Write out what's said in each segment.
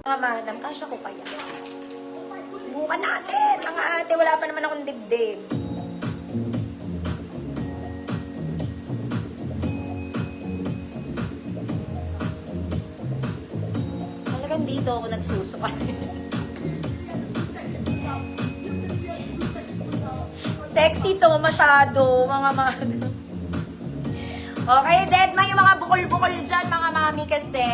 Mga madam, kasya ko kaya. Subukan natin, mga ate. Wala pa naman akong dibdib. Talagang dito ako nagsusuka. Sexy to, masyado, mga madam. Okay, dead man yung mga bukol-bukol dyan, mga mami, kasi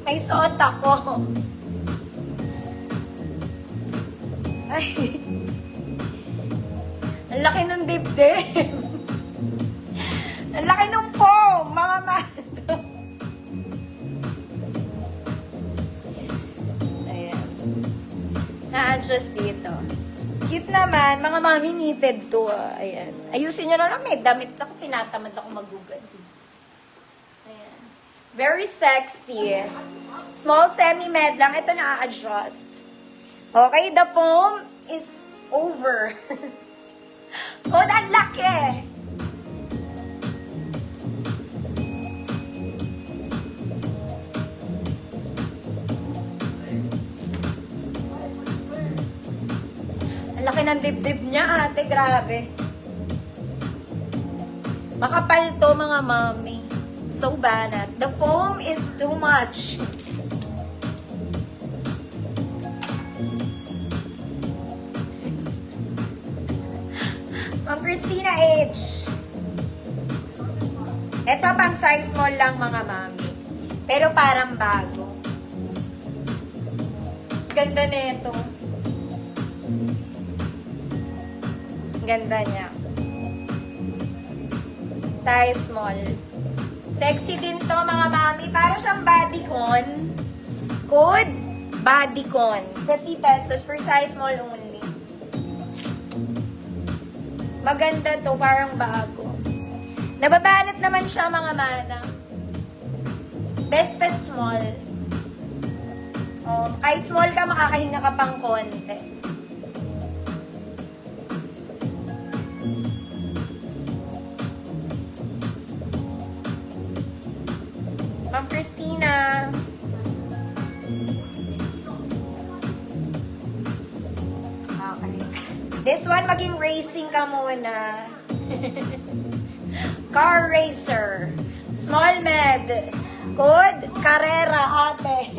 may suot ako. Ay. Ang laki ng dibdib. Ang laki ng pong, mga madam. Ayan. Na-adjust dito. Cute naman, mga mami, knitted to. Ayan. Ayusin nyo na lang, may damit ako, tinatamad ako magugad. Ayan. Very sexy. Small semi-med lang. Ito na-adjust. Okay, the foam is over. Oh, ang laki! Laki ng dibdib niya, ate. Grabe. Makapal to, mga mami. So banat. The foam is too much. Ma'am Christina H. Ito pang size small lang, mga mami. Pero parang bago. Ganda nito. Ganda niya. Size small. Sexy din to, mga mami. Para siyang bodycon. Code, bodycon. 50 pesos for size small only. Maganda to, parang bago. Nababanat naman siya, mga madam. Best fit small. Oh, kahit small ka, makakahinga ka pang konti. Ma'am Christina. Okay. This one, maging racing ka muna. Car racer. Small med. Code, Carrera, ate.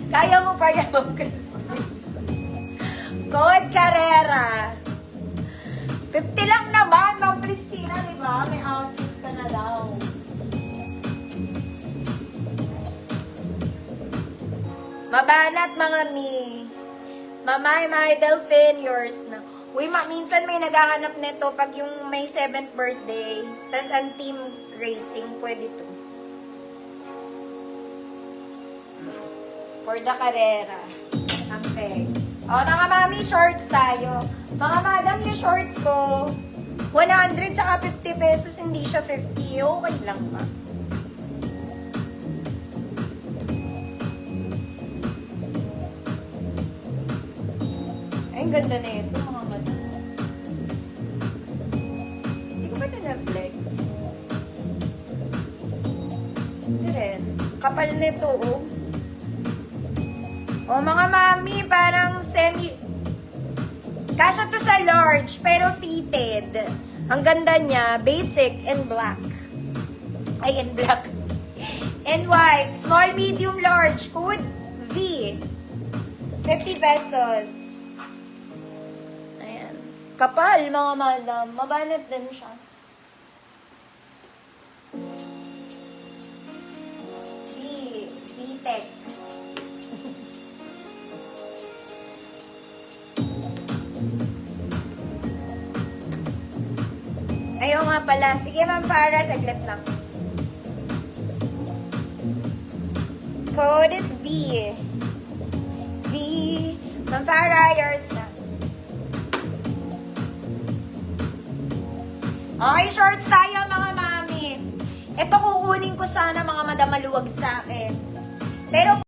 Kaya mo pa yan, Ma'am Christina. Code Carrera. 50 lang naman, Ma'am Christina, di ba? May outfit ka na daw. Mabanat, mga mi. Mamay, my Delphin, yours na. Uy, minsan may naghahanap nito pag yung may 7th birthday. Tapos ang team racing, pwede to. For the Carrera. Ang peg. O, mga mami, shorts tayo. Mga madam, yung shorts ko, 100 tsaka 50 pesos, hindi siya 50. Okay lang ba? Ay, ang ganda na ito, mga madam. Hindi ko ba ito na-flex? Hindi rin. Kapal nito, oh. O, mga mami, parang kasya to sa large, pero fitted. Ang ganda niya, basic and black. Ay, and black. And white. Small, medium, large. Code V. 50 pesos. Ayan. Kapal, mga madam. Mabanat din siya. V-Tech. Ayaw nga pala. Sige, Ma'am Farah, saglit lang. Code is B. B. Ma'am Farah, yours na. Okay, shorts tayo, mga mami. Ito kukunin ko sana, mga madam, maluwag sa akin. Pero